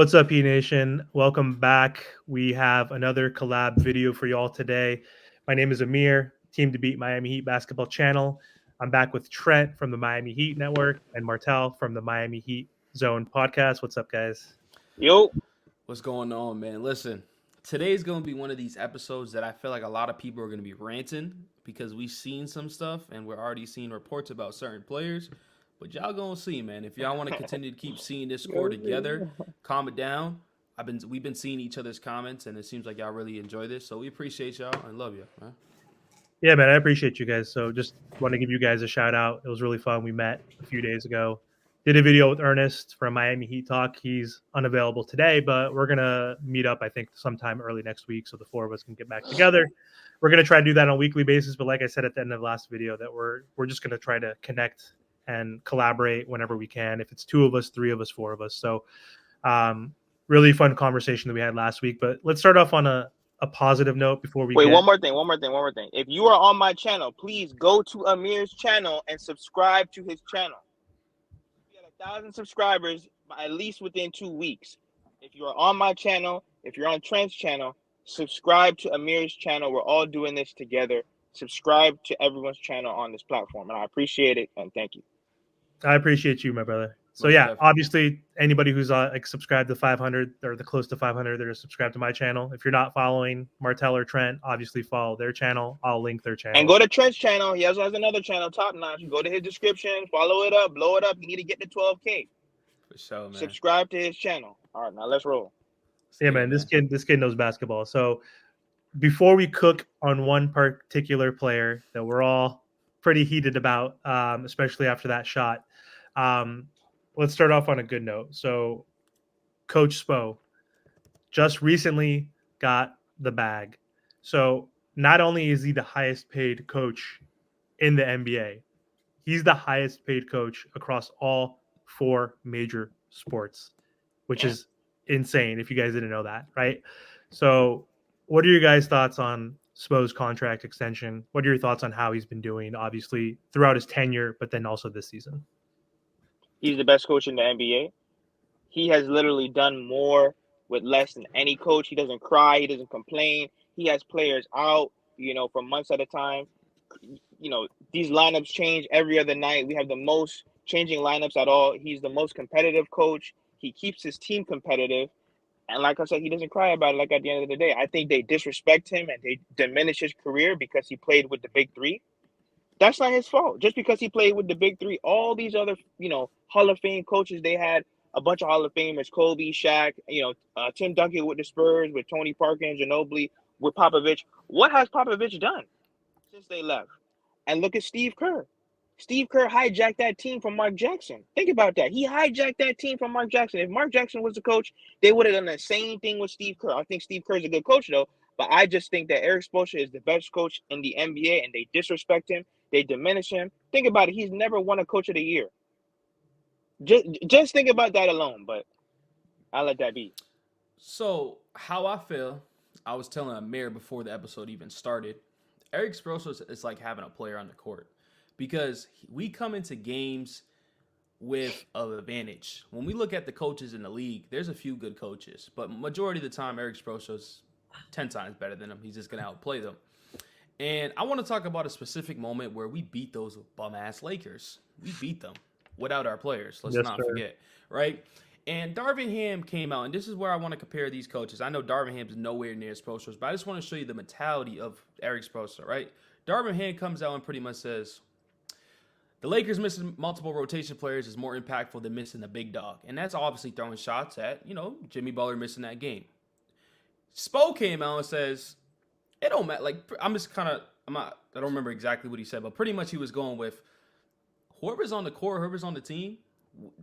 What's up, E Nation? Welcome back. We have another collab video for y'all today. My name is Amir, Team to Beat Miami Heat basketball channel. I'm back with Trent from the Miami Heat Network and Martel from the Miami Heat Zone podcast. What's up, guys? Yo, What's going on, man? Listen, today's going to be one of these episodes that I feel like a lot of people are going to be ranting because we've seen some stuff and we're already seeing reports about certain players. But y'all going to see, man. If y'all want to continue to keep seeing this score together, calm it down. We've been seeing each other's comments and it seems like y'all really enjoy this. So we appreciate y'all and love you, man. Yeah, man, I appreciate you guys. So just want to give you guys a shout out. It was really fun. We met a few days ago. Did a video with Ernest from Miami Heat Talk. He's unavailable today, but we're gonna meet up, I think, sometime early next week, so the four of us can get back together. We're gonna try to do that on a weekly basis, but like I said at the end of the last video, that we're just gonna try to connect and collaborate whenever we can. If it's two of us, three of us, four of us. So really fun conversation that we had last week. But let's start off on a positive note before we wait, get. one more thing. If you are on my channel, please go to Amir's channel and subscribe to his channel. We had 1,000 subscribers at least within 2 weeks. If you are on my channel, if you're on Trent's channel, subscribe to Amir's channel. We're all doing this together. Subscribe to everyone's channel on this platform, and I appreciate it and thank you. I appreciate you, my brother. So Most yeah, definitely. obviously anybody who's like subscribed to 500 or the close to 500, they're subscribed to my channel. If you're not following Martel or Trent, obviously follow their channel. I'll link their And channels. go to Trent's channel. He also has another channel, Top Notch. Go to his description, follow it up, blow it up. You need to get to 12K. For sure, man. Subscribe to his channel. All right, now let's roll. Yeah, man, this kid knows basketball. So before we cook on one particular player that we're all pretty heated about, especially after that shot, let's start off on a good note. So Coach Spo just recently got the bag. So not only is he the highest paid coach in the NBA, he's the highest paid coach across all four major sports, which is insane if you guys didn't know that, right? So what are your guys' thoughts on Spo's contract extension? What are your thoughts on how he's been doing, obviously, throughout his tenure, but then also this season? He's the best coach in the NBA. He has literally done more with less than any coach. He doesn't cry. He doesn't complain. He has players out, for months at a time. These lineups change every other night. We have the most changing lineups at all. He's the most competitive coach. He keeps his team competitive. And like I said, he doesn't cry about it. Like at the end of the day, I think they disrespect him and they diminish his career because he played with the big three. That's not his fault. Just because he played with the big three, all these other, Hall of Fame coaches, they had a bunch of Hall of Famers, Kobe, Shaq, Tim Duncan with the Spurs, with Tony Parker and Ginobili, with Popovich. What has Popovich done since they left? And look at Steve Kerr. Steve Kerr hijacked that team from Mark Jackson. Think about that. He hijacked that team from Mark Jackson. If Mark Jackson was the coach, they would have done the same thing with Steve Kerr. I think Steve Kerr is a good coach, though. But I just think that Erik Spoelstra is the best coach in the NBA, and they disrespect him. They diminish him. Think about it. He's never won a Coach of the Year. Just think about that alone. But I'll let that be. So, how I feel, I was telling Amir before the episode even started, Erik Spoelstra is like having a player on the court because we come into games with an advantage. When we look at the coaches in the league, there's a few good coaches, but majority of the time, Erik Spoelstra is 10 times better than them. He's just going to outplay them. And I want to talk about a specific moment where we beat those bum-ass Lakers. We beat them without our players. Let's not forget, right? And Darvin Ham came out, and this is where I want to compare these coaches. I know Darvin Ham is nowhere near Spoelstra's, but I just want to show you the mentality of Erik Spoelstra, right? Darvin Ham comes out and pretty much says, the Lakers missing multiple rotation players is more impactful than missing the big dog. And that's obviously throwing shots at, Jimmy Butler missing that game. Spo came out and says, it don't matter. Like, I don't remember exactly what he said, but pretty much he was going with whoever's on the court, whoever's on the team,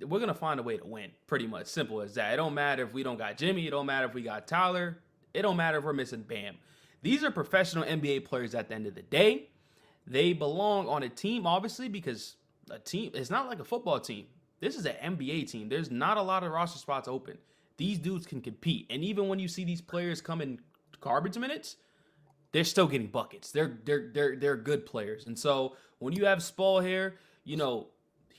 we're going to find a way to win. Pretty much. Simple as that. It don't matter if we don't got Jimmy. It don't matter if we got Tyler. It don't matter if we're missing Bam. These are professional NBA players at the end of the day. They belong on a team, obviously, because a team, it's not like a football team. This is an NBA team. There's not a lot of roster spots open. These dudes can compete. And even when you see these players come in garbage minutes, they're still getting buckets. They're good players. And so when you have Spo here,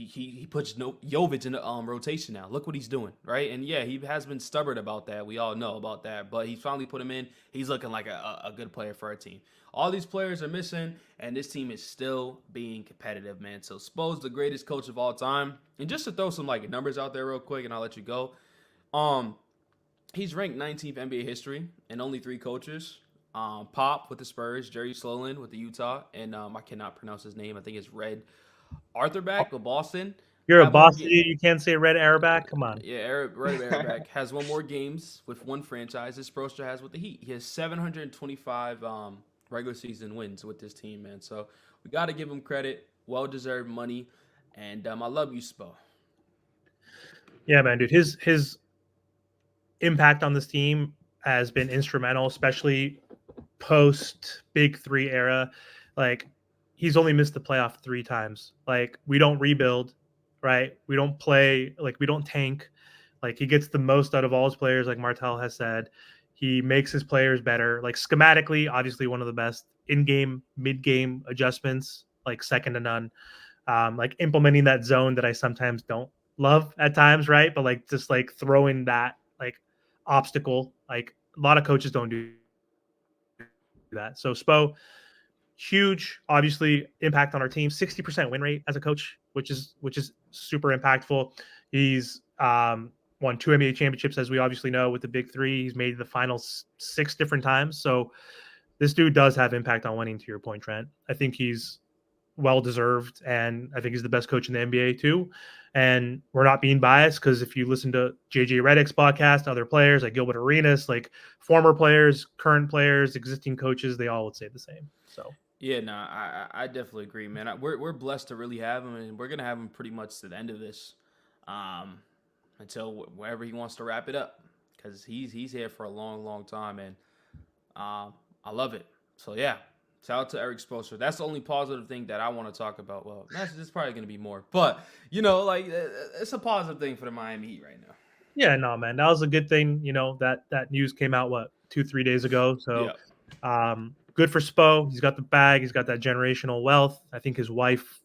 he puts Jovic in the rotation now. Look what he's doing, right? And yeah, he has been stubborn about that. We all know about that, but he's finally put him in. He's looking like a good player for our team. All these players are missing, and this team is still being competitive, man. So Spo's the greatest coach of all time. And just to throw some like numbers out there real quick, and I'll let you go. He's ranked 19th NBA history, and only 3 coaches. Pop with the Spurs, Jerry Sloan with the Utah, and I cannot pronounce his name. I think it's Red Arthurback with Boston. You're a boss. You can't say Red Auerbach. Come on. Yeah, Red Auerbach has won more games with one franchise as Spoelstra has with the Heat. He has 725 regular season wins with this team, man. So we got to give him credit. Well-deserved money. And I love you, Spo. Yeah, man, dude. His impact on this team has been instrumental, especially post Big 3 era. Like, he's only missed the playoff 3 times. Like, we don't rebuild, right? We don't play, like, we don't tank. Like, he gets the most out of all his players, like Martel has said. He makes his players better. Like, schematically, obviously one of the best in-game, mid-game adjustments, like second to none. Like implementing that zone that I sometimes don't love at times, right? But like just like throwing that like obstacle, like a lot of coaches don't do that. So Spo, huge, obviously impact on our team. 60% win rate as a coach, which is super impactful. He's won 2 NBA championships, as we obviously know, with the Big 3. He's made the finals 6 different times. So this dude does have impact on winning, to your point, Trent. I think he's well-deserved, and I think he's the best coach in the NBA too. And we're not being biased, because if you listen to JJ Redick's podcast, other players like Gilbert Arenas, like former players, current players, existing coaches, they all would say the same. So yeah, no, I definitely agree, man. We're blessed to really have him, and we're gonna have him pretty much to the end of this, until wherever he wants to wrap it up, because he's here for a long time, and I love it. So yeah. Shout out to Erik Spoelstra. That's the only positive thing that I want to talk about. Well, there's probably going to be more. But, like, it's a positive thing for the Miami Heat right now. Yeah, no, man. That was a good thing. That news came out, 2-3 days ago. So good for Spo. He's got the bag. He's got that generational wealth. I think his wife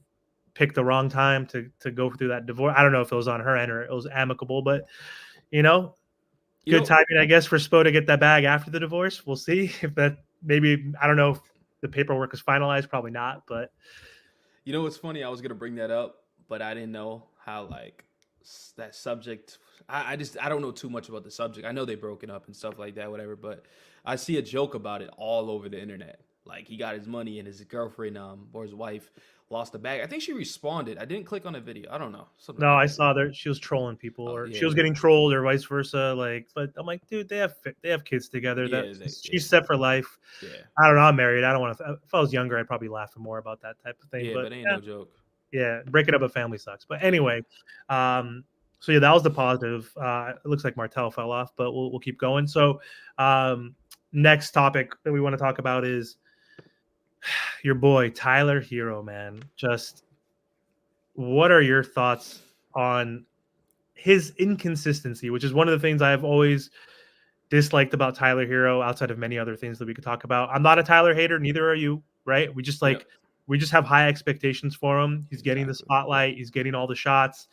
picked the wrong time to go through that divorce. I don't know if it was on her end or it was amicable, but, good timing, I guess, for Spo to get that bag after the divorce. We'll see if that maybe, I don't know if the paperwork is finalized, probably not, but what's funny? I was gonna bring that up, but I didn't know how like that subject. I don't know too much about the subject. I know they broken up and stuff like that, whatever. But I see a joke about it all over the internet. Like he got his money and his girlfriend, or his wife, lost the bag. I think she responded. I didn't click on the video. I don't know. No, I saw that she was trolling people, or she was getting trolled, or vice versa. Like, but I'm like, dude, they have kids together. She's set for life. Yeah. I don't know. I'm married. I don't want to. If I was younger, I'd probably laugh more about that type of thing. Yeah, but ain't no joke. Yeah, breaking up a family sucks. But anyway, so yeah, that was the positive. It looks like Martel fell off, but we'll keep going. So, next topic that we want to talk about is your boy Tyler Herro, man. Just what are your thoughts on his inconsistency, which is one of the things I've always disliked about Tyler Herro, outside of many other things that we could talk about. I'm not a Tyler hater, neither are you, right? We just we just have high expectations for him. He's getting the spotlight, he's getting all the shots,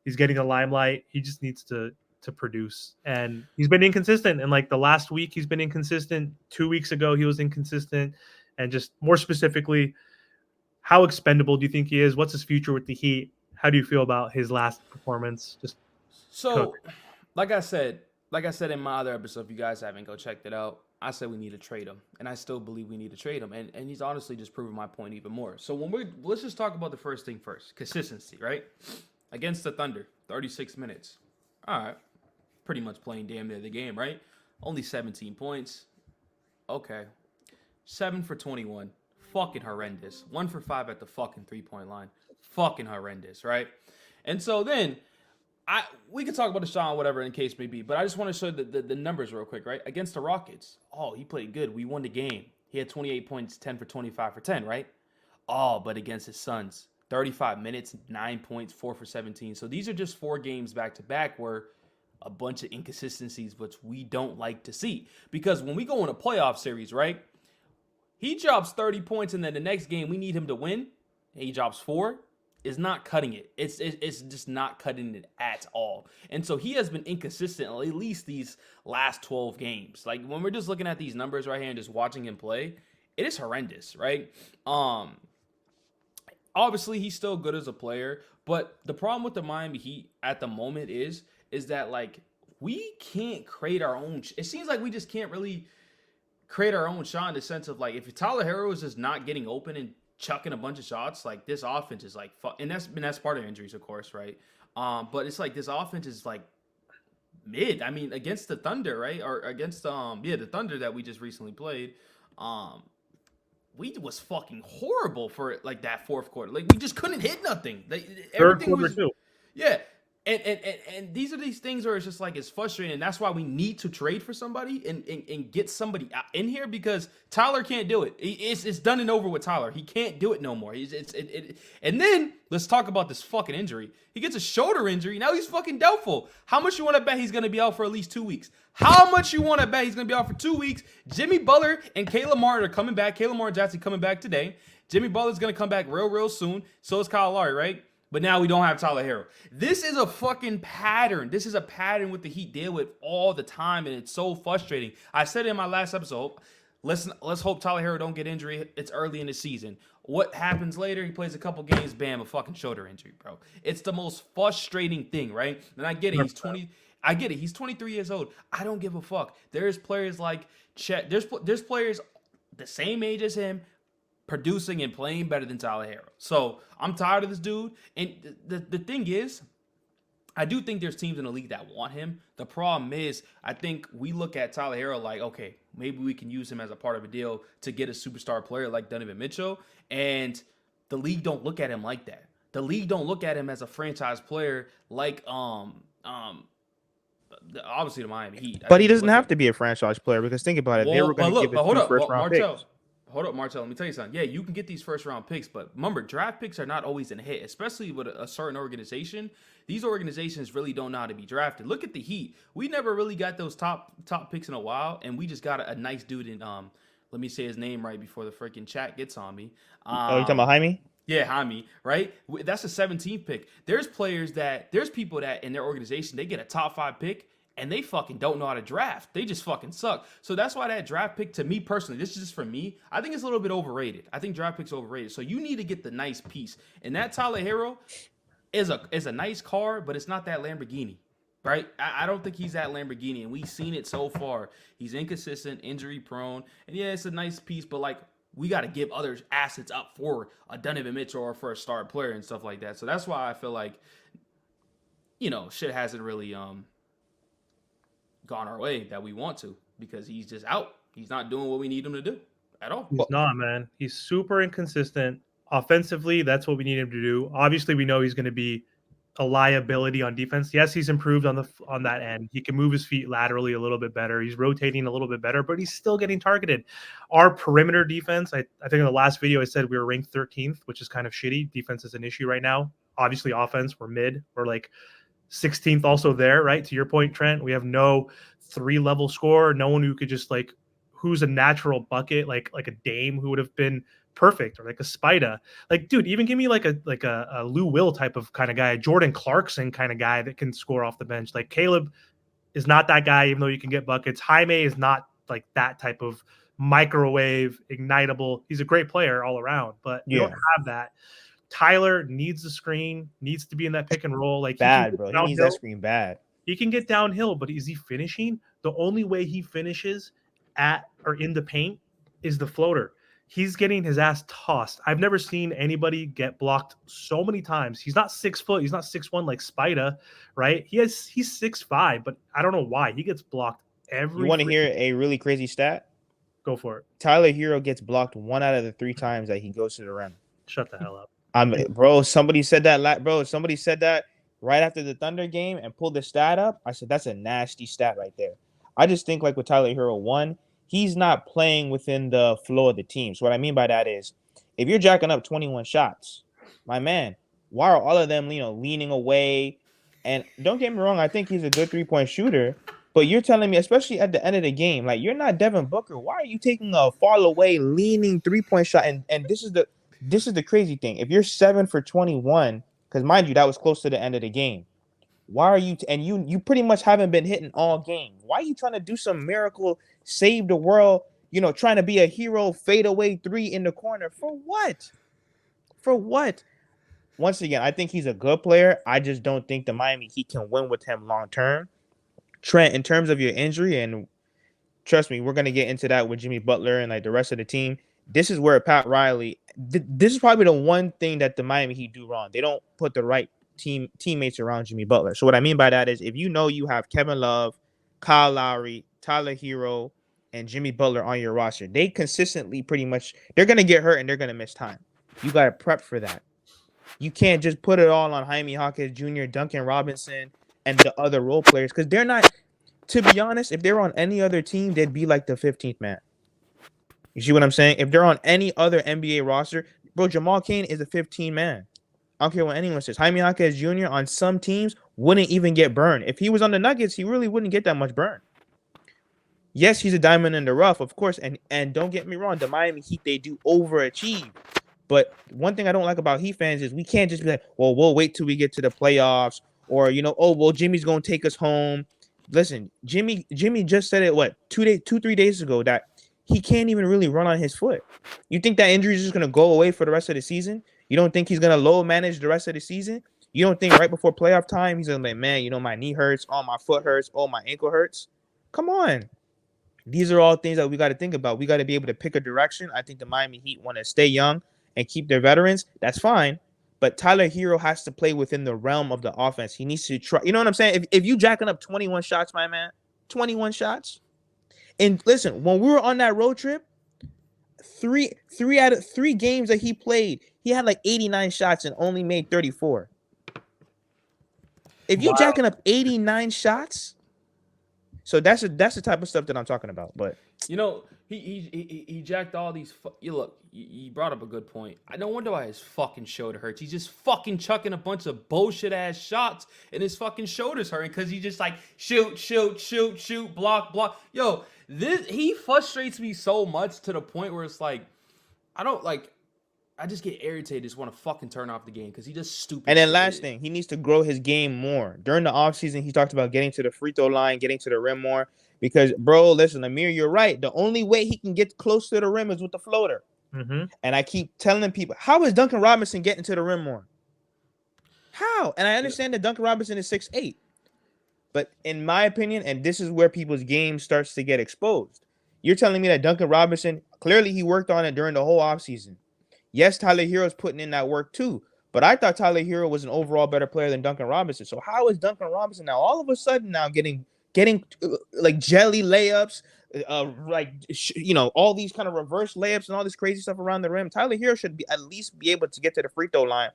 he's getting the limelight. He just needs to produce, and he's been inconsistent. And like the last week, he's been inconsistent. 2 weeks ago, he was inconsistent. And just more specifically, how expendable do you think he is? What's his future with the Heat? How do you feel about his last performance? Like I said in my other episode, if you guys haven't, go check it out. I said we need to trade him, and I still believe we need to trade him. And he's honestly just proving my point even more. So let's just talk about the first thing first, consistency, right? Against the Thunder, 36 minutes. All right, pretty much playing damn near the game, right? Only 17 points. Okay. 7 for 21. Fucking horrendous. 1 for 5 at the fucking 3-point line. Fucking horrendous, right? And so then, we could talk about the shot, whatever, in case may be, but I just want to show the numbers real quick, right? Against the Rockets, he played good. We won the game. He had 28 points, 10 for 25 for 10, right? But against his Suns, 35 minutes, 9 points, 4 for 17. So these are just 4 games back-to-back where a bunch of inconsistencies, which we don't like to see. Because when we go in a playoff series, right, he drops 30 points, and then the next game we need him to win. He drops 4. is not cutting it. It's just not cutting it at all. And so he has been inconsistent at least these last 12 games. Like when we're just looking at these numbers right here and just watching him play, it is horrendous, right? Obviously he's still good as a player, but the problem with the Miami Heat at the moment is that like we can't create our own. It seems like we just can't really create our own shot in the sense of like if Tyler Herro is just not getting open and chucking a bunch of shots, like this offense is like, and that's part of injuries, of course, right? But it's like this offense is like mid. I mean, against the Thunder, right, or against the Thunder that we just recently played, we was fucking horrible for like that fourth quarter. Like we just couldn't hit nothing. Third quarter too. Yeah. And these are these things where it's just like it's frustrating. And that's why we need to trade for somebody and get somebody in here because Tyler can't do it. It's done and over with Tyler. He can't do it no more. And then let's talk about this fucking injury. He gets a shoulder injury. Now he's fucking doubtful. How much you want to bet he's going to be out for at least 2 weeks? How much you want to bet he's going to be out for 2 weeks? Jimmy Butler and Caleb Martin are coming back. Caleb Martin's actually coming back today. Jimmy Butler's going to come back real soon. So is Kyle Lowry, right? But now we don't have Tyler Herro. This is a fucking pattern. This is a pattern with the Heat deal with all the time, and it's so frustrating. I said in my last episode, let's hope Tyler Herro don't get injury. It's early in the season. What happens later? He plays a couple games, bam, a fucking shoulder injury, bro. It's the most frustrating thing, right? And I get it. He's 20. I get it. He's 23 years old. I don't give a fuck. There's players like Chet. There's players the same age as him, producing and playing better than Tyler Herro. So I'm tired of this dude. And the thing is, I do think there's teams in the league that want him. The problem is, I think we look at Tyler Herro like, okay, maybe we can use him as a part of a deal to get a superstar player like Donovan Mitchell. And the league don't look at him like that. The league don't look at him as a franchise player like obviously the Miami Heat. But he doesn't have to be a franchise player because think about it. They were going to give it 2 first-round picks. Hold up, Martel. Let me tell you something. Yeah, you can get these first-round picks, but remember, draft picks are not always a hit, especially with a certain organization. These organizations really don't know how to be drafted. Look at the Heat. We never really got those top picks in a while, and we just got a nice dude in. Let me say his name right before the freaking chat gets on me. You talking about Jaime? Yeah, Jaime, right? That's a 17th pick. There's people that in their organization, they get a top 5 pick, and they fucking don't know how to draft. They just fucking suck. So that's why that draft pick, to me personally, this is just for me, I think it's a little bit overrated. I think draft picks are overrated. So you need to get the nice piece. And that Tyler Herro is a nice car, but it's not that Lamborghini, right? I don't think he's that Lamborghini, and we've seen it so far. He's inconsistent, injury prone, and yeah, it's a nice piece, but like we got to give other assets up for a Donovan Mitchell or for a star player and stuff like that. So that's why I feel like, shit hasn't really gone our way that we want to because he's just out. He's not doing what we need him to do at all. He's not, man. He's super inconsistent. Offensively, that's what we need him to do. Obviously, we know he's going to be a liability on defense. Yes, he's improved on that end. He can move his feet laterally a little bit better. He's rotating a little bit better, but he's still getting targeted. Our perimeter defense, I think in the last video I said we were ranked 13th, which is kind of shitty. Defense is an issue right now. Obviously, offense, we're mid. We're like 16th also there, right? To your point, Trent, we have no 3-level scorer, no one who could just like who's a natural bucket, like a Dame who would have been perfect, or like a Spida. Like, dude, even give me like a Lou Will type of kind of guy, a Jordan Clarkson kind of guy that can score off the bench. Like Caleb is not that guy, even though you can get buckets. Jaime is not like that type of microwave, ignitable. He's a great player all around, but you don't have that. Tyler needs the screen, needs to be in that pick and roll. Like bad, bro. He needs that screen bad. He can get downhill, but is he finishing? The only way he finishes at or in the paint is the floater. He's getting his ass tossed. I've never seen anybody get blocked so many times. He's not 6 foot. He's not 6'1" like Spida, right? He's 6'5", but I don't know why he gets blocked every. You want to hear a really crazy stat? Go for it. Tyler Herro gets blocked 1 out of the 3 times that he goes to the rim. Shut the hell up. Bro, somebody said that. Somebody said that right after the Thunder game and pulled the stat up. I said that's a nasty stat right there. I just think like with Tyler Herro, 1, he's not playing within the flow of the team. So what I mean by that is, if you're jacking up 21 shots, my man, why are all of them, leaning away? And don't get me wrong, I think he's a good 3-point shooter. But you're telling me, especially at the end of the game, like you're not Devin Booker. Why are you taking a fall away, leaning 3-point shot? And this is this is the crazy thing. If you're 7 for 21, because mind you, that was close to the end of the game. Why are you? And you pretty much haven't been hitting all game. Why are you trying to do some miracle, save the world? Trying to be a hero, fadeaway three in the corner for what? For what? Once again, I think he's a good player. I just don't think the Miami Heat can win with him long term. Trent, in terms of your injury, and trust me, we're gonna get into that with Jimmy Butler and like the rest of the team. This is where Pat Riley. This is probably the one thing that the Miami Heat do wrong. They don't put the right teammates around Jimmy Butler. So what I mean by that is, if you have Kevin Love, Kyle Lowry, Tyler Herro, and Jimmy Butler on your roster, they consistently pretty much they're gonna get hurt and they're gonna miss time. You gotta prep for that. You can't just put it all on Jaime Hawkins Jr., Duncan Robinson, and the other role players because they're not. To be honest, if they're on any other team, they'd be like the 15th man. You see what I'm saying? If they're on any other NBA roster, bro, Jamal Cain is a 15 man. I don't care what anyone says. Jaime Hawkins Jr. on some teams wouldn't even get burned. If he was on the Nuggets, he really wouldn't get that much burn. Yes, he's a diamond in the rough, of course. And don't get me wrong, the Miami Heat, they do overachieve. But one thing I don't like about Heat fans is we can't just be like, well, we'll wait till we get to the playoffs, or oh, well, Jimmy's gonna take us home. Listen, Jimmy just said it 3 days ago that he can't even really run on his foot. You think that injury is just gonna go away for the rest of the season? You don't think he's gonna low manage the rest of the season? You don't think right before playoff time he's gonna be like, man, my knee hurts, oh, my foot hurts, oh, my ankle hurts? Come on. These are all things that we got to think about. We got to be able to pick a direction. I think the Miami Heat want to stay young and keep their veterans. That's fine. But Tyler Herro has to play within the realm of the offense. He needs to try. You know what I'm saying? If you jacking up 21 shots, my man, 21 shots. And listen, when we were on that road trip, three out of 3 games that he played, he had like 89 shots and only made 34. If you jacking up 89 shots, so that's the type of stuff that I'm talking about. But he jacked all these. You brought up a good point. I don't wonder why his fucking shoulder hurts. He's just fucking chucking a bunch of bullshit ass shots, and his fucking shoulders hurting because he just like shoot, block. Yo, he frustrates me so much to the point where it's like I just get irritated. Just want to fucking turn off the game because he just stupid. And then last thing, he needs to grow his game more. During the offseason, he talked about getting to the free throw line, getting to the rim more. Because, bro, listen, Amir, you're right. The only way he can get close to the rim is with the floater. Mm-hmm. And I keep telling people, how is Duncan Robinson getting to the rim more? How? And I understand that Duncan Robinson is 6'8". But in my opinion, and this is where people's game starts to get exposed, you're telling me that Duncan Robinson, clearly he worked on it during the whole offseason. Yes, Tyler Herro's putting in that work too. But I thought Tyler Herro was an overall better player than Duncan Robinson. So how is Duncan Robinson now all of a sudden now getting like jelly layups, all these kind of reverse layups and all this crazy stuff around the rim? Tyler Herro should at least be able to get to the free throw line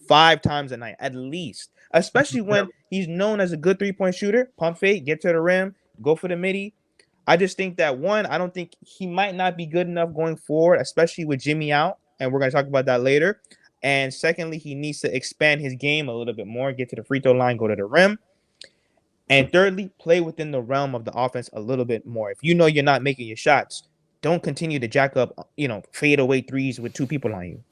5 times a night, at least. Especially when he's known as a good 3-point shooter. Pump fake, get to the rim, go for the midi. I just think that, one, I don't think he might not be good enough going forward, especially with Jimmy out. And we're going to talk about that later. And secondly, he needs to expand his game a little bit more, get to the free throw line, go to the rim. And thirdly, play within the realm of the offense a little bit more. If you know you're not making your shots, don't continue to jack up, fade away threes with 2 people on you.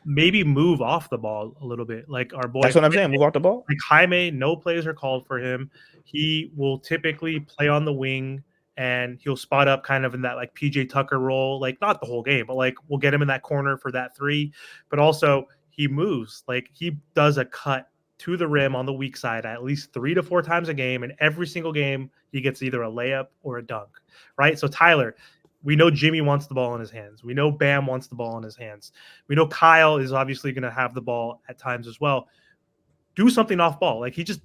Maybe move off the ball a little bit. Like our boy. That's what I'm saying. Move off the ball. Like Jaime, no plays are called for him. He will typically play on the wing. And he'll spot up kind of in that like PJ Tucker role, like not the whole game, but like we'll get him in that corner for that 3. But also he moves, like he does a cut to the rim on the weak side at least 3 to 4 times a game. And every single game he gets either a layup or a dunk, right? So Tyler, we know Jimmy wants the ball in his hands. We know Bam wants the ball in his hands. We know Kyle is obviously going to have the ball at times as well. Do something off ball. Like it's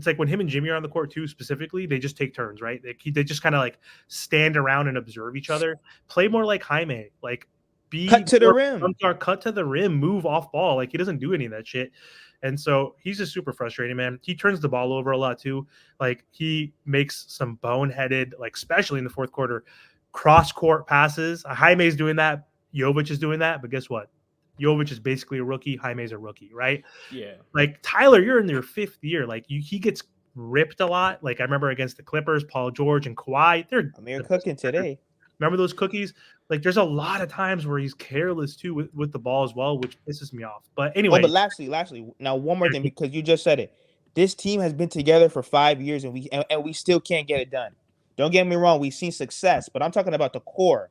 like when him and Jimmy are on the court too, specifically, they just take turns, right? They just kind of like stand around and observe each other. Play more like Jaime, like cut to the rim, cut to the rim, move off ball. Like he doesn't do any of that shit. And so he's just super frustrating, man. He turns the ball over a lot too. Like he makes some boneheaded, like especially in the fourth quarter, cross court passes. Jaime's doing that. Jovic is doing that. But guess what? Jovic is basically a rookie. Jaime's a rookie, right? Yeah. Like Tyler, you're in your 5th year. Like he gets ripped a lot. Like I remember against the Clippers, Paul George and Kawhi. Amir cooking today. Remember those cookies? Like, there's a lot of times where he's careless too with the ball as well, which pisses me off. But Oh, anyway, but lastly, now one more thing, because you just said it. This team has been together for 5 years, and we still can't get it done. Don't get me wrong, we've seen success, but I'm talking about the core.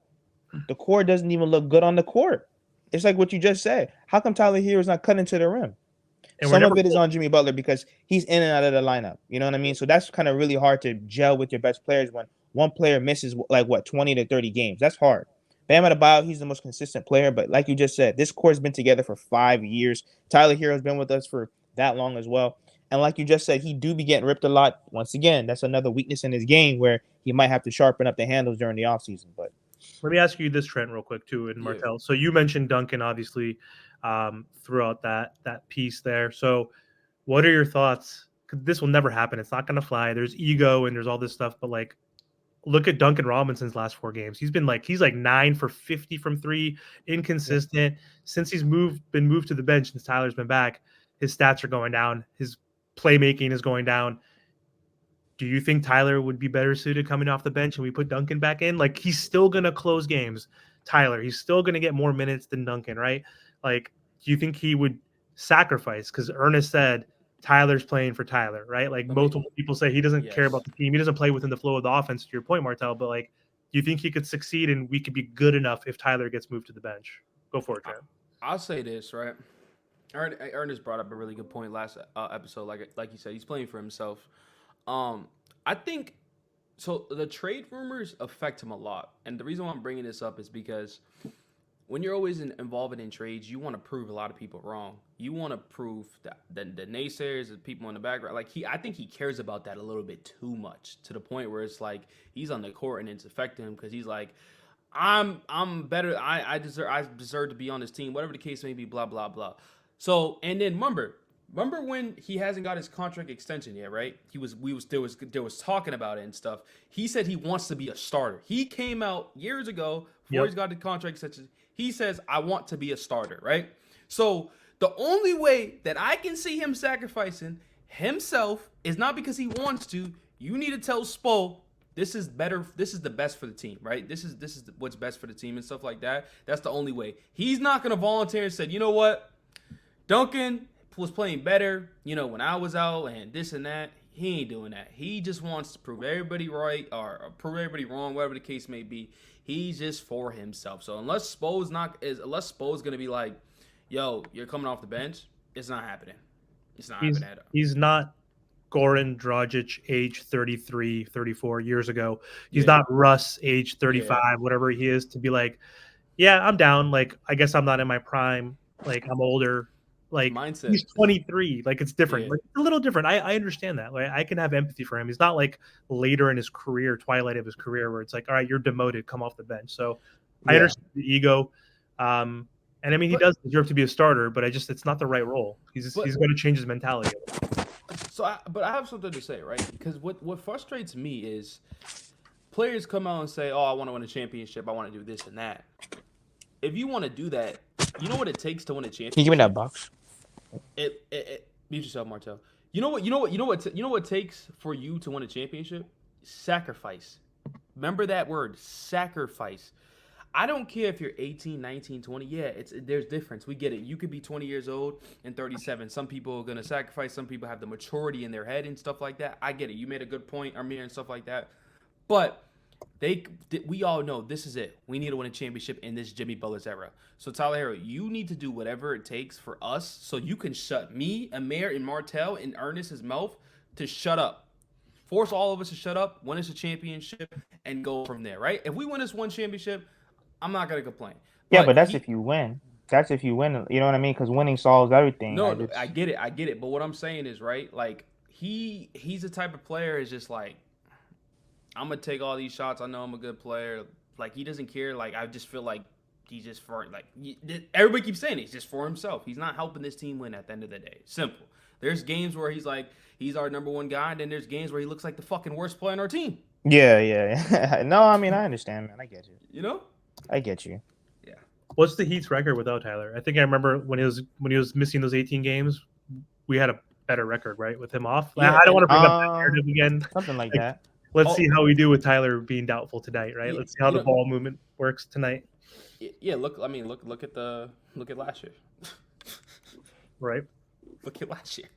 The core doesn't even look good on the court. It's like what you just said. How come Tyler Hero is not cutting to the rim? and Some of it is on Jimmy Butler because he's in and out of the lineup. You know what I mean? So that's kind of really hard to gel with your best players when one player misses 20 to 30 games. That's hard. Bam Adebayo, he's the most consistent player, but like you just said, this core's been together for 5 years. Tyler Hero's been with us for that long as well. And like you just said, he do be getting ripped a lot. Once again, that's another weakness in his game where he might have to sharpen up the handles during the offseason. But let me ask you this, Trent, real quick too, and Martel. Yeah. So you mentioned Duncan, obviously, throughout that piece there. So what are your thoughts? This will never happen. It's not going to fly. There's ego and there's all this stuff, but like, look at Duncan Robinson's last 4 games. He's 9 for 50 from 3, inconsistent. Yeah. Since he's been moved to the bench, since Tyler's been back, his stats are going down. His playmaking is going down. Do you think Tyler would be better suited coming off the bench and we put Duncan back in? Like, he's still going to close games, Tyler. He's still going to get more minutes than Duncan, right? Like, do you think he would sacrifice? Because Ernest said Tyler's playing for Tyler, right? Like, multiple people say he doesn't care about the team. He doesn't play within the flow of the offense, to your point, Martel. But, like, do you think he could succeed and we could be good enough if Tyler gets moved to the bench? Go for it, Trent. I'll say this, right? Ernest brought up a really good point last episode. Like you said, he's playing for himself. I think so. The trade rumors affect him a lot, and the reason why I'm bringing this up is because when you're always involved in trades, you want to prove a lot of people wrong. You want to prove that the naysayers, the people in the background, I think he cares about that a little bit too much, to the point where it's like he's on the court and it's affecting him because he's like, I'm better. I deserve to be on this team, whatever the case may be. Blah blah blah. So, and then remember when he hasn't got his contract extension yet, right? There was talking about it and stuff. He said he wants to be a starter. He came out years ago before he's got the contract extension. He says, I want to be a starter, right? So the only way that I can see him sacrificing himself is not because he wants to. You need to tell Spo, this is better. This is the best for the team, right? This is what's best for the team and stuff like that. That's the only way. He's not going to volunteer and say, you know what? Duncan was playing better, when I was out and this and that. He ain't doing that. He just wants to prove everybody right or prove everybody wrong, whatever the case may be. He's just for himself. So unless Spo's going to be like, yo, you're coming off the bench, it's not happening. It's not happening at all. He's not Goran Dragic, age 33, 34 years ago. He's not Russ, age 35, whatever he is, to be like, yeah, I'm down. Like, I guess I'm not in my prime. Like, I'm older. Like, mindset. He's 23. Like, it's different. Like, it's a little different. I understand that. Like, I can have empathy for him. He's not like later in his career, twilight of his career, where it's like, all right, you're demoted, come off the bench. So I understand the ego. And I mean, he does deserve to be a starter, but it's not the right role. He's going to change his mentality. So, I have something to say, right? Because what frustrates me is players come out and say, oh, I want to win a championship. I want to do this and that. If you want to do that, you know what it takes to win a championship? Can you give me that box? Mute yourself, Martel. You know what takes for you to win a championship? Sacrifice. Remember that word, sacrifice. I don't care if you're 18, 19, 20. Yeah, there's difference. We get it. You could be 20 years old and 37. Some people are going to sacrifice. Some people have the maturity in their head and stuff like that. I get it. You made a good point, Amir, and stuff like that. But we all know this is it. We need to win a championship in this Jimmy Butler's era. So Tyler Herro, you need to do whatever it takes for us so you can shut me, Amir, and Martel and Ernest's mouth to shut up. Force all of us to shut up, win us a championship, and go from there, right? If we win this one championship, I'm not going to complain. But that's if you win. That's if you win. You know what I mean? Because winning solves everything. No, I get it. But what I'm saying is, right, like, he's the type of player is just like, I'm going to take all these shots. I know I'm a good player. Like, he doesn't care. Like, I just feel like he's just for, like, everybody keeps saying he's just for himself. He's not helping this team win at the end of the day. Simple. There's games where he's like, he's our number one guy, and then there's games where he looks like the fucking worst player on our team. Yeah. No, I mean, I understand, man. I get you. You know? I get you. Yeah. What's the Heat's record without Tyler? I think I remember when he was missing those 18 games, we had a better record, right, with him off. Yeah, I don't want to bring up that narrative again. Something like that. let's see how we do with Tyler being doubtful tonight, right? Yeah, Let's see how the ball movement works tonight. Yeah, look at last year. Right. Look at last year.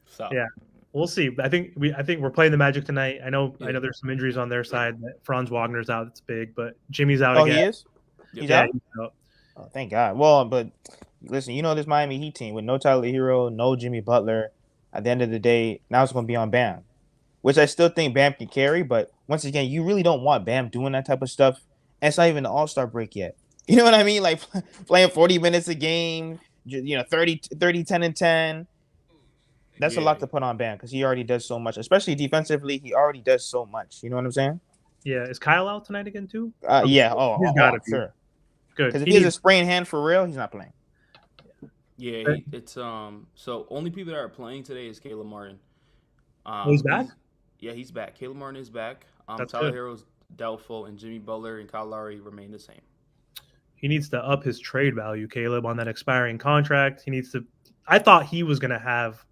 So yeah, we'll see. I think we're playing the Magic tonight. I know there's some injuries on their side. Franz Wagner's out. It's big, but Jimmy's out again. He is. Yep. He's out. He's out. Oh, thank God. Well, but listen, this Miami Heat team with no Tyler Herro, no Jimmy Butler. At the end of the day, now it's going to be on Bam, which I still think Bam can carry. But once again, you really don't want Bam doing that type of stuff. And it's not even the All-Star break yet. You know what I mean? Like playing 40 minutes a game, 30, 10, and 10. That's a lot to put on Bam because he already does so much, especially defensively. He already does so much. You know what I'm saysaying? Yeah. Is Kyle out tonight again too? Yeah. Oh, he's got to be. Sure. Good. Because if he has a sprained hand for real, he's not playing. Yeah, it's so only people that are playing today is Caleb Martin. He's back? He's back. Caleb Martin is back. That's Tyler good. Herro's doubtful, and Jimmy Butler and Kyle Lowry remain the same. He needs to up his trade value, Caleb, on that expiring contract. He needs to. I thought he was going to have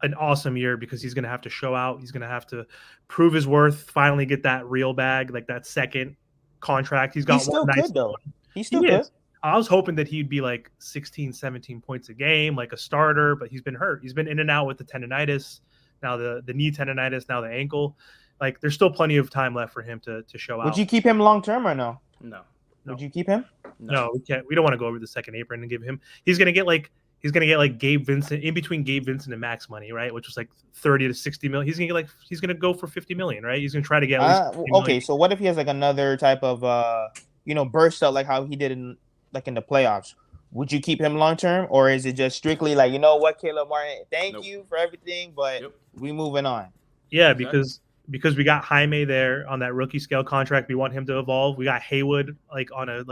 an awesome year because he's going to have to show out. He's going to have to prove his worth. Finally, get that real bag, like that second contract. He's got He's still one nice good though. He's still he good. is. I was hoping that he'd be like 16, 17 points a game, like a starter, but he's been hurt. He's been in and out with the tendonitis, now the knee tendonitis, now the ankle. Like there's still plenty of time left for him to show out. Would you keep him long term or no? No. Would you keep him? No, we can't. We don't want to go over the second apron and give him. He's gonna get like Gabe Vincent in between Gabe Vincent and max money, right? Which was like 30 to 60 million. He's gonna go for 50 million, right? He's gonna try to get at least 50 okay. million. So what if he has like another type of burst out like how he did in the playoffs? Would you keep him long term, or is it just strictly like, you know what, Caleb Martin, thank you for everything, but we moving on? Yeah, exactly. Because we got Jaime there on that rookie scale contract. We want him to evolve. We got Haywood like on a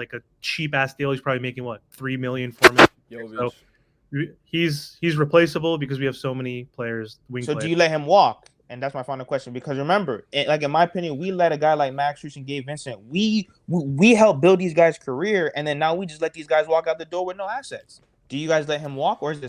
cheap ass deal. He's probably making what, $3 million, $4 million. So he's replaceable because we have so many players. Do you let him walk? And that's my final question. Because remember, like in my opinion, we let a guy like Max Strus and Gabe Vincent. We help build these guys' career, and then now we just let these guys walk out the door with no assets. Do you guys let him walk, or is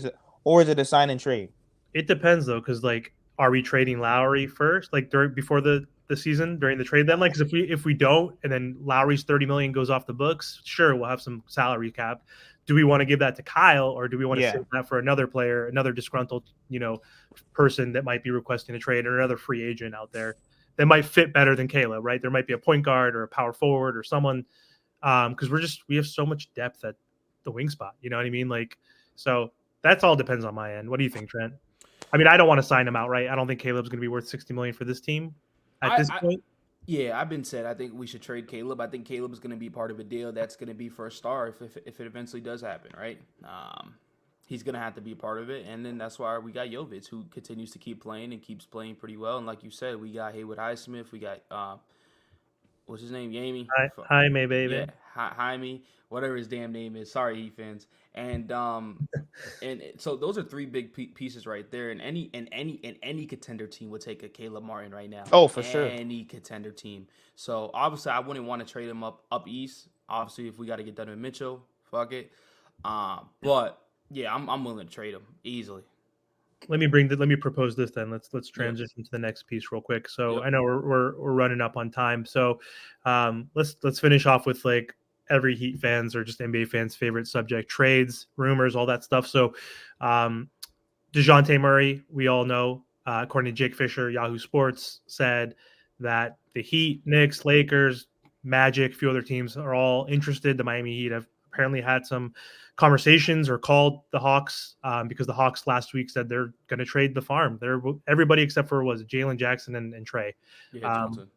it a sign and trade? It depends though, because like, are we trading Lowry first, like before the season during the trade deadline? Because if we don't, and then Lowry's 30 million goes off the books, sure, we'll have some salary cap. Do we want to give that to Kyle, or do we want to save that for another player, another disgruntled, person that might be requesting a trade, or another free agent out there that might fit better than Caleb, right? There might be a point guard or a power forward or someone, because we have so much depth at the wing spot. You know what I mean? Like, so that's all depends on my end. What do you think, Trent? I mean, I don't want to sign him out, right? I don't think Caleb's going to be worth $60 million for this team at this point. Yeah, I've been said. I think we should trade Caleb. I think Caleb's going to be part of a deal that's going to be for a star if it eventually does happen, right? He's going to have to be a part of it, and then that's why we got Jovic, who continues to keep playing and keeps playing pretty well. And like you said, we got Haywood Highsmith. We got what's his name, Jaime? Jaime, baby. Yeah, Jaime, whatever his damn name is. Sorry, Heat fans. And and so those are three big pieces right there. And any contender team would take a Caleb Martin right now. Oh, for sure. Any contender team. So obviously, I wouldn't want to trade him up east. Obviously, if we got to get done with Mitchell, fuck it. But yeah, I'm willing to trade him easily. Let me propose this then. Let's transition to the next piece real quick. So I know we're running up on time. So let's finish off with like every Heat fans or just NBA fans' favorite subject: trades, rumors, all that stuff. So Dejounte Murray, we all know, according to Jake Fisher, Yahoo Sports, said that the Heat, Knicks, Lakers, Magic, a few other teams are all interested. The Miami Heat have apparently had some conversations or called the Hawks because the Hawks last week said they're going to trade the farm. Everybody except for Jalen Jackson and Trey, Johnson.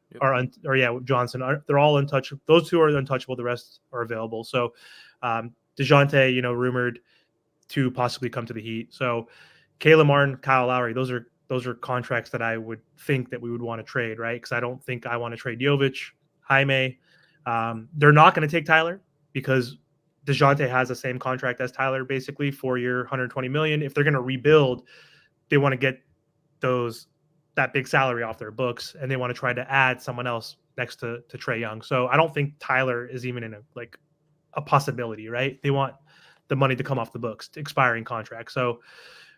Johnson. They're all untouchable. Those two are untouchable. The rest are available. So Dejounte, rumored to possibly come to the Heat. So Caleb Martin, Kyle Lowry, those are contracts that I would think that we would want to trade, right? Because I don't think I want to trade Jovic, Jaime. They're not going to take Tyler because Dejounte has the same contract as Tyler, basically 4-year, $120 million. If they're going to rebuild, they want to get that big salary off their books, and they want to try to add someone else next to Trae Young. So I don't think Tyler is even in a possibility, right? They want the money to come off the books, expiring contract. So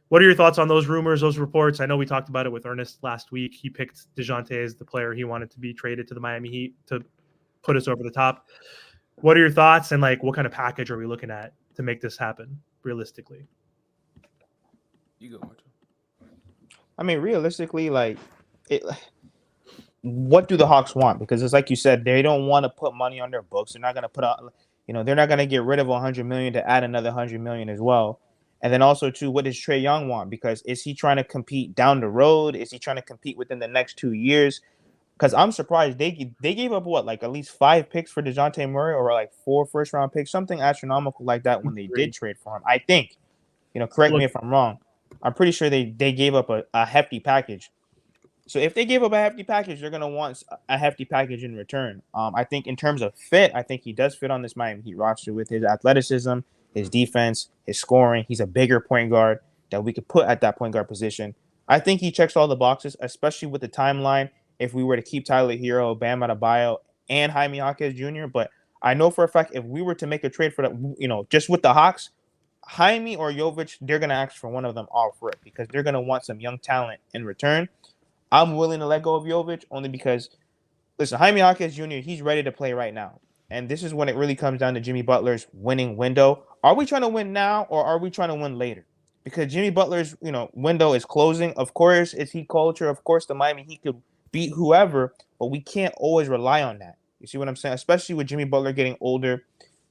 What are your thoughts on those rumors, those reports? I know we talked about it with Ernest last week. He picked Dejounte as the player he wanted to be traded to the Miami Heat to put us over the top. What are your thoughts, and like what kind of package are we looking at to make this happen realistically? You go, Martin. I mean, realistically, like, what do the Hawks want? Because it's like you said, they don't want to put money on their books. They're not going to put out, they're not going to get rid of 100 million to add another 100 million as well. And then also too, what does Trae Young want? Because is he trying to compete down the road? Is he trying to compete within the next 2 years? Because I'm surprised they gave up what, like at least 5 picks for Dejounte Murray, or like 4 first-round picks, something astronomical like that when they did trade for him. I think, correct me if I'm wrong. I'm pretty sure they gave up a hefty package. So if they give up a hefty package, they're gonna want a hefty package in return. I think in terms of fit, I think he does fit on this Miami Heat roster with his athleticism, his defense, his scoring. He's a bigger point guard that we could put at that point guard position. I think he checks all the boxes, especially with the timeline. If we were to keep Tyler Herro, Bam Adebayo, and Jaime Jaquez Jr., but I know for a fact if we were to make a trade for that, just with the Hawks, Jaime or Jovic, they're gonna ask for one of them all for it because they're gonna want some young talent in return. I'm willing to let go of Jovic only because, listen, Jaime Jaquez Jr., he's ready to play right now. And this is when it really comes down to Jimmy Butler's winning window. Are we trying to win now or are we trying to win later? Because Jimmy Butler's, window is closing. Of course, it's Heat culture. Of course, the Miami Heat could beat whoever, but we can't always rely on that. You see what I'm saying? Especially with Jimmy Butler getting older.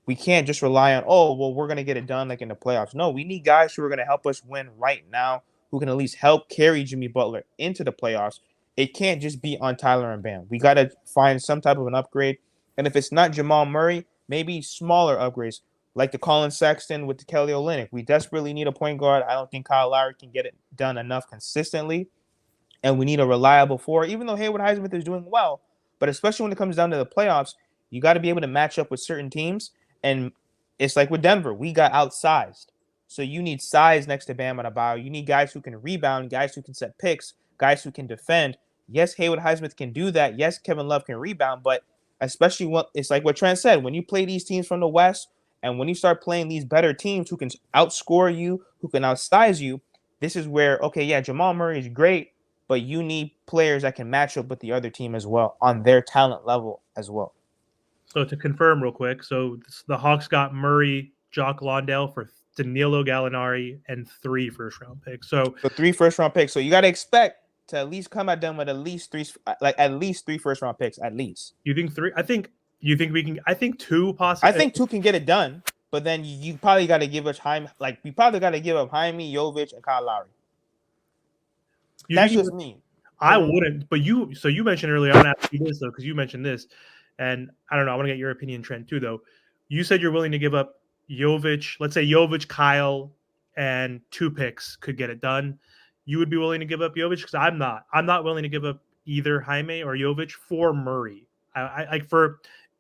We can't just rely on, we're going to get it done like in the playoffs. No, we need guys who are going to help us win right now, who can at least help carry Jimmy Butler into the playoffs. It can't just be on Tyler and Bam. We got to find some type of an upgrade. And if it's not Jamal Murray, maybe smaller upgrades like the Colin Sexton with the Kelly Olynyk. We desperately need a point guard. I don't think Kyle Lowry can get it done enough consistently. And we need a reliable four, even though Haywood Highsmith is doing well. But especially when it comes down to the playoffs, you got to be able to match up with certain teams. And it's like with Denver, we got outsized. So you need size next to Bam Adebayo. You need guys who can rebound, guys who can set picks, guys who can defend. Yes, Haywood Highsmith can do that. Yes, Kevin Love can rebound. But especially when it's like what Trent said, when you play these teams from the West and when you start playing these better teams who can outscore you, who can outsize you, this is where, Jamal Murray is great, but you need players that can match up with the other team as well on their talent level as well. So to confirm real quick, so the Hawks got Murray, Jock Londale for Danilo Gallinari and 3 first-round picks. So 3 first-round picks. So you got to expect to at least come at them with at least 3 first-round picks, at least. You think 3? You think we can? I think 2 possibly. I think 2 can get it done, but then you probably got to give us Jaime. Like we probably got to give up Jaime, Jovic, and Kyle Lowry. That's just me. I wouldn't, but you mentioned earlier, I'm going to ask you this, though, because you mentioned this, and I don't know, I want to get your opinion, Trent, too, though. You said you're willing to give up Jovic, let's say Jovic, Kyle, and 2 picks could get it done. You would be willing to give up Jovic? Because I'm not. I'm not willing to give up either Jaime or Jovic for Murray. I like for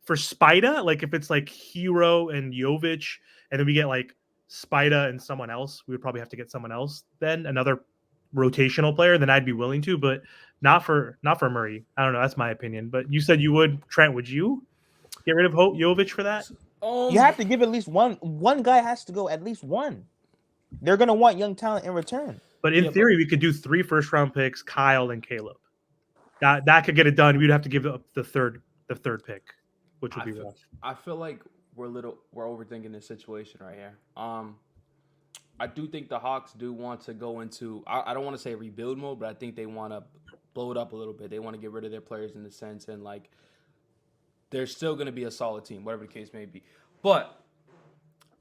Spida, like if it's like Herro and Jovic, and then we get like Spida and someone else, we would probably have to get someone else then, another rotational player, then I'd be willing to, but not for Murray. I don't know. That's my opinion. But you said you would. Trent, would you get rid of Jovic for that? You have to give at least one. One guy has to go, at least one. They're going to want young talent in return. But in theory, we could do 3 first-round picks, Kyle and Caleb. That could get it done. We'd have to give up the third pick, which would be rough. I feel like we're overthinking this situation right here. I do think the Hawks do want to go into, I don't want to say rebuild mode, but I think they want to blow it up a little bit. They want to get rid of their players in the sense, and like they're still going to be a solid team, whatever the case may be. But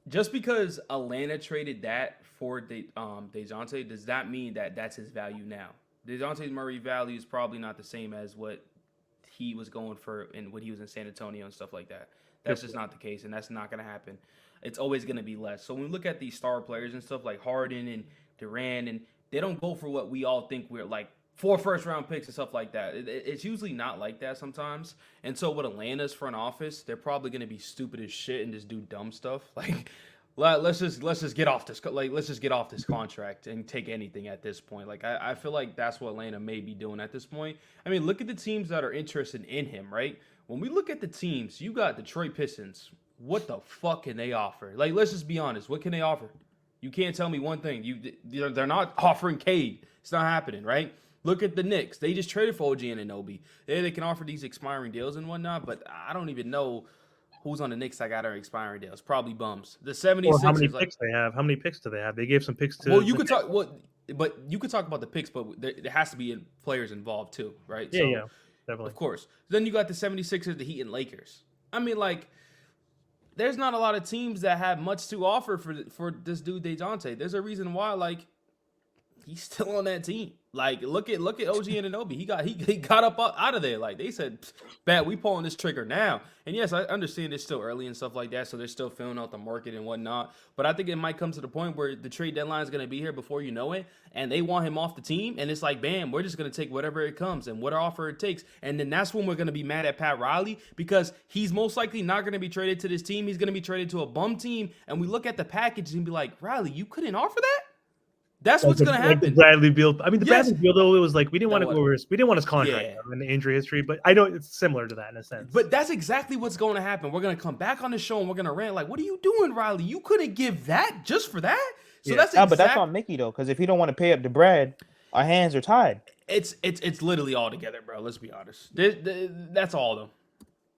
just because Atlanta traded that for Dejounte, does that mean that that's his value now? Dejounte Murray value is probably not the same as what he was going for and when he was in San Antonio and stuff like that. That's just not the case, and that's not going to happen. It's always going to be less. So when we look at these star players and stuff like Harden and Durant, and they don't go for what we all think we're like 4 first-round picks and stuff like that. It's usually not like that sometimes. And so with Atlanta's front office, they're probably going to be stupid as shit and just do dumb stuff. Like, let's just get off this. Like, let's just get off this contract and take anything at this point. Like, I feel like that's what Atlanta may be doing at this point. I mean, look at the teams that are interested in him, right? When we look at the teams, you got Detroit Pistons. What the fuck can they offer? Like, let's just be honest. What can they offer? You can't tell me one thing. They're not offering Cade. It's not happening, right? Look at the Knicks. They just traded for OG Anunoby. They can offer these expiring deals and whatnot, but I don't even know who's on the Knicks that got our expiring deals. Probably bums. The 76ers. Or how many picks they have? How many picks do they have? They gave some picks to. Well, you could talk. Well, but you could talk about the picks, but there has to be players involved too, right? Yeah, yeah, definitely. Of course. Then you got the 76ers, the Heat, and Lakers. I mean, like, there's not a lot of teams that have much to offer for this dude Dejounte. There's a reason why, like, he's still on that team. Like, look at OG Anunoby. He got up out of there. Like, they said, "Bad, we pulling this trigger now." And yes, I understand it's still early and stuff like that, so they're still filling out the market and whatnot. But I think it might come to the point where the trade deadline is going to be here before you know it, and they want him off the team, and it's like, bam, we're just going to take whatever it comes and whatever offer it takes. And then that's when we're going to be mad at Pat Riley, because he's most likely not going to be traded to this team. He's going to be traded to a bum team, and we look at the package and be like, Riley, you couldn't offer that? That's what's going to happen. Like Bradley Beal. I mean, the Bradley Beal, though, it was like we didn't want his contract and the injury history, but I know it's similar to that in a sense. But that's exactly what's going to happen. We're going to come back on the show and we're going to rant like, "What are you doing, Riley? You couldn't give that just for that." So but that's on Mickey though, because if he don't want to pay up the bread, our hands are tied. It's literally all together, bro. Let's be honest. That's all of them.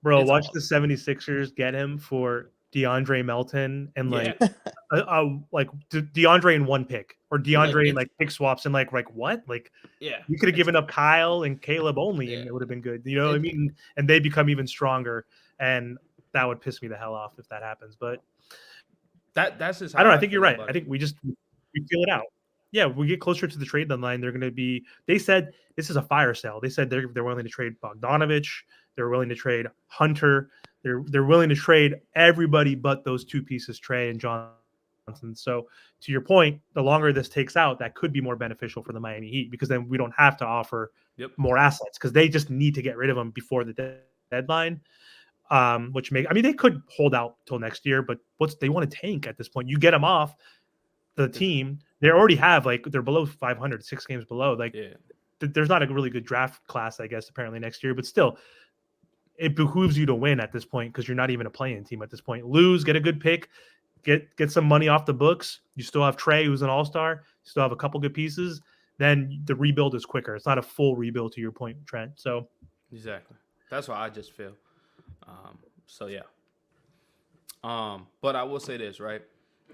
Bro, watch the 76ers get him for DeAndre Melton and like DeAndre in one pick, or DeAndre in like pick swaps and like what? Like, you could have given up Kyle and Caleb only and it would have been good. You know what I mean? And they become even stronger, and that would piss me the hell off if that happens. But that's just I don't know. I think you're right. I think we feel it out. Yeah, we get closer to the trade deadline. They're going to be. They said this is a fire sale. They said they're willing to trade Bogdanovich. They're willing to trade Hunter. They're willing to trade everybody but those two pieces, Trey and Johnson. So to your point, the longer this takes out, that could be more beneficial for the Miami Heat, because then we don't have to offer more assets, because they just need to get rid of them before the deadline. They could hold out till next year, but they want to tank at this point. You get them off the team, they already have they're below 500, 6 games below. There's not a really good draft class, I guess, apparently next year, but still. It behooves you to win at this point, because you're not even a play-in team at this point. Lose, get a good pick, get some money off the books. You still have Trey, who's an all-star. You still have a couple good pieces. Then the rebuild is quicker. It's not a full rebuild, to your point, Trent. So exactly, that's what I just feel. But I will say this, right?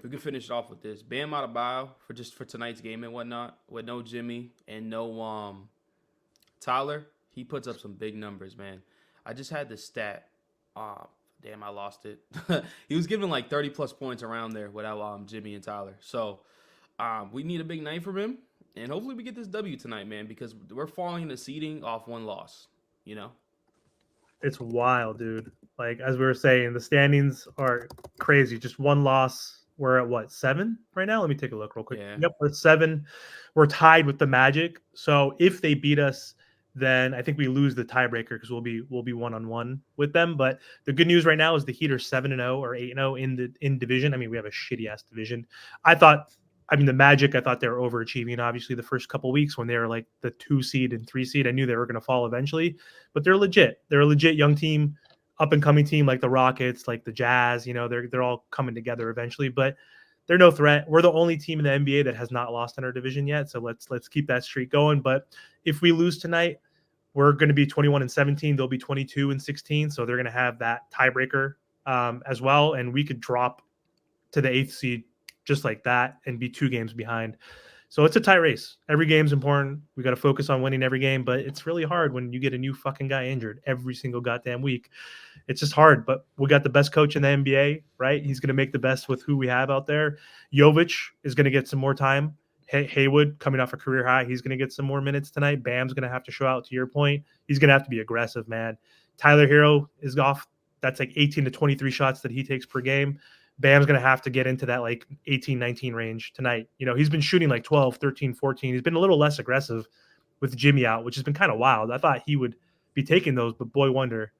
We can finish it off with this. Bam Adebayo for tonight's game and whatnot, with no Jimmy and no Tyler. He puts up some big numbers, man. I just had this stat. Damn, I lost it. He was giving like 30-plus points around there without Jimmy and Tyler. So we need a big night from him, and hopefully we get this W tonight, man, because we're falling in the seeding off one loss, you know? It's wild, dude. Like, as we were saying, the standings are crazy. Just one loss. We're at, 7 right now? Let me take a look real quick. Yeah. Yep, we're at 7. We're tied with the Magic. So if they beat us, then I think we lose the tiebreaker, because we'll be 1-on-1 with them. But the good news right now is the Heat are 7-0 or 8-0 in division. I mean, we have a shitty ass division. The Magic, I thought they were overachieving. Obviously, the first couple weeks when they were like the 2 seed and 3 seed, I knew they were going to fall eventually. But they're legit. They're a legit young team, up and coming team, like the Rockets, like the Jazz. You know, they're all coming together eventually. But they're no threat. We're the only team in the NBA that has not lost in our division yet. So let's keep that streak going. But if we lose tonight, we're going to be 21-17. They'll be 22-16. So they're going to have that tiebreaker as well. And we could drop to the 8th seed just like that and be 2 games behind. So it's a tight race. Every game's important. We got to focus on winning every game, but it's really hard when you get a new fucking guy injured every single goddamn week. It's just hard, but we got the best coach in the NBA, right? He's going to make the best with who we have out there. Jovic is going to get some more time. Haywood coming off a career high. He's going to get some more minutes tonight. Bam's going to have to show out, to your point. He's going to have to be aggressive, man. Tyler Herro is off. That's like 18 to 23 shots that he takes per game. Bam's going to have to get into that like 18, 19 range tonight. You know, he's been shooting like 12, 13, 14. He's been a little less aggressive with Jimmy out, which has been kind of wild. I thought he would be taking those, but boy wonder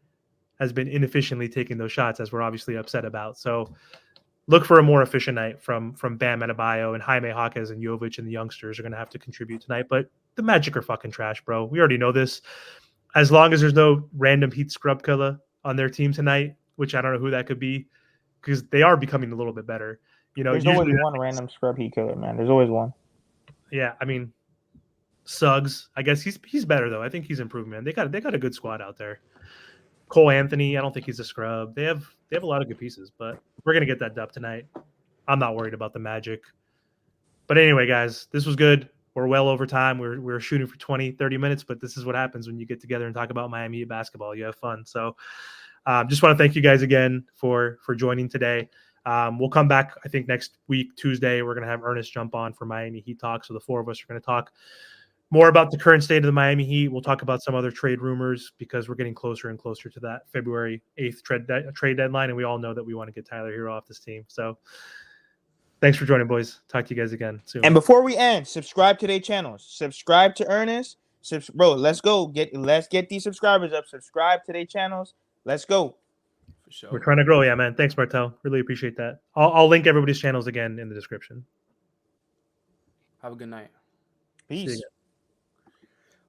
has been inefficiently taking those shots, as we're obviously upset about. So look for a more efficient night from Bam Adebayo, and Jaime Jaquez and Jovic and the youngsters are going to have to contribute tonight. But the Magic are fucking trash, bro. We already know this. As long as there's no random Heat scrub killer on their team tonight, which I don't know who that could be, because they are becoming a little bit better. There's usually, always one random scrub heat killer, man. There's always one. yeah. I mean, Suggs. I guess he's better though. I think he's improved, man. They got a good squad out there. Cole Anthony. I don't think he's a scrub. They have a lot of good pieces, but we're gonna get that dub tonight. I'm not worried about the Magic. But anyway, guys, this was good. We're well over time. We're shooting for 20, 30 minutes, but this is what happens when you get together and talk about Miami Heat basketball. You have fun. So just want to thank you guys again for joining today. We'll come back, I think, next week, Tuesday. We're going to have Ernest jump on for Miami Heat Talk. So the four of us are going to talk more about the current state of the Miami Heat. We'll talk about some other trade rumors because we're getting closer and closer to that February 8th trade deadline, and we all know that we want to get Tyler Herro off this team. So thanks for joining, boys. Talk to you guys again soon. And before we end, subscribe to their channels. Subscribe to Ernest. Bro, let's go. Let's get these subscribers up. Subscribe to their channels. Let's go. For sure. We're trying to grow. Yeah, man. Thanks, Martel. Really appreciate that. I'll link everybody's channels again in the description. Have a good night. Peace.